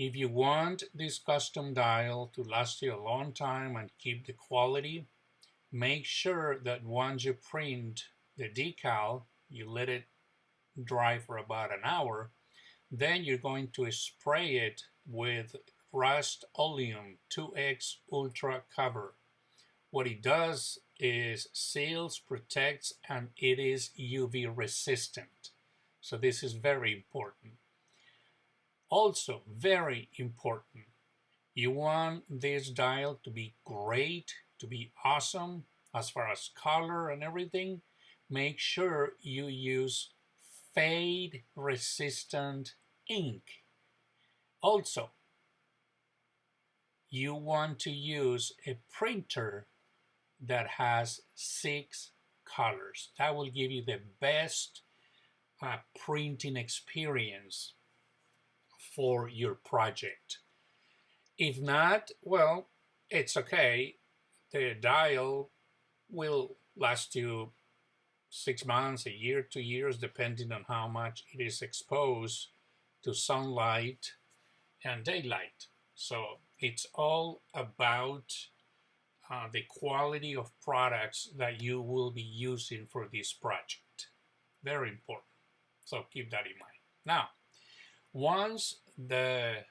If you want this custom dial to last you a long time and keep the quality, make sure that once you print the decal, you let it dry for about an hour. Then you're going to spray it with Rust-Oleum 2X Ultra Cover. What it does is seals, protects, and it is UV resistant. So this is very important. Also, very important, you want this dial to be great, to be awesome as far as color and everything. Make sure you use fade resistant ink. Also, you want to use a printer that has 6 colors. That will give you the best printing experience for your project. If not, well, it's okay. The dial will last you 6 months, a year, 2 years, depending on how much it is exposed to sunlight and daylight. So it's all about the quality of products that you will be using for this project. Very important. So keep that in mind. Now, once the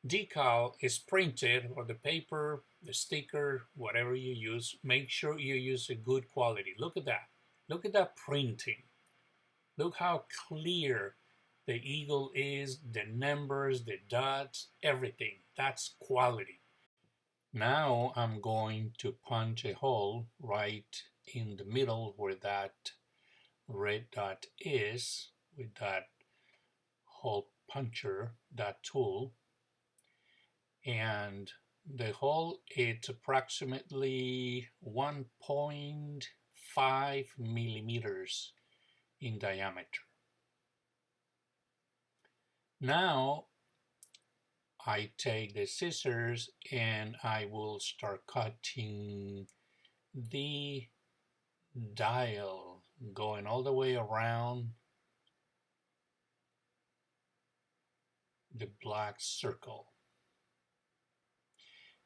decal is printed, or the paper, the sticker, whatever you use, make sure you use a good quality. Look at that. Look at that printing. Look how clear the eagle is, the numbers, the dots, everything. That's quality. Now I'm going to punch a hole right in the middle where that red dot is with that hole puncher, that tool. And the hole is approximately 1.5 millimeters in diameter. Now I take the scissors and I will start cutting the dial, going all the way around the black circle.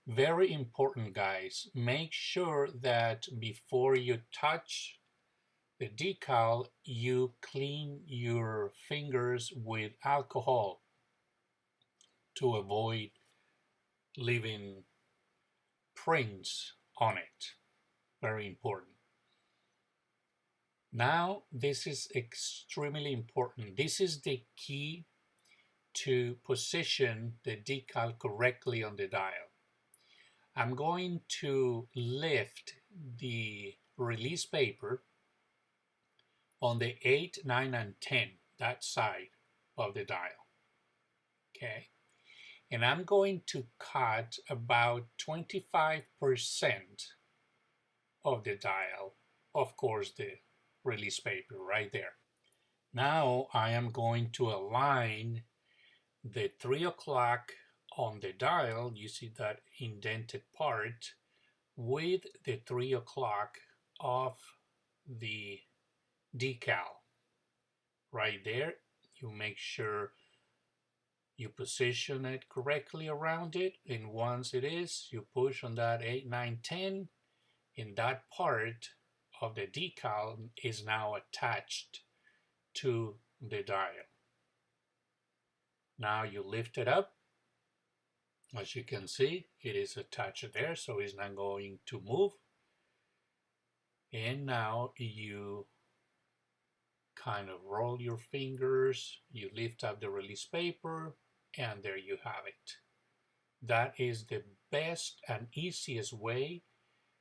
Very important, guys. Make sure that before you touch the decal, you clean your fingers with alcohol to avoid leaving prints on it. Very important. Now, this is extremely important. This is the key to position the decal correctly on the dial. I'm going to lift the release paper on the 8, 9, and 10, that side of the dial. Okay. And I'm going to cut about 25% of the dial, of course, the release paper right there. Now I am going to align the 3 o'clock on the dial, you see that indented part, with the 3 o'clock of the decal. Right there, you make sure you position it correctly around it, and once it is, you push on that 8, 9, 10, and that part of the decal is now attached to the dial. Now you lift it up. As you can see, it is attached there, so it's not going to move. And now you kind of roll your fingers, you lift up the release paper, and there you have it. That is the best and easiest way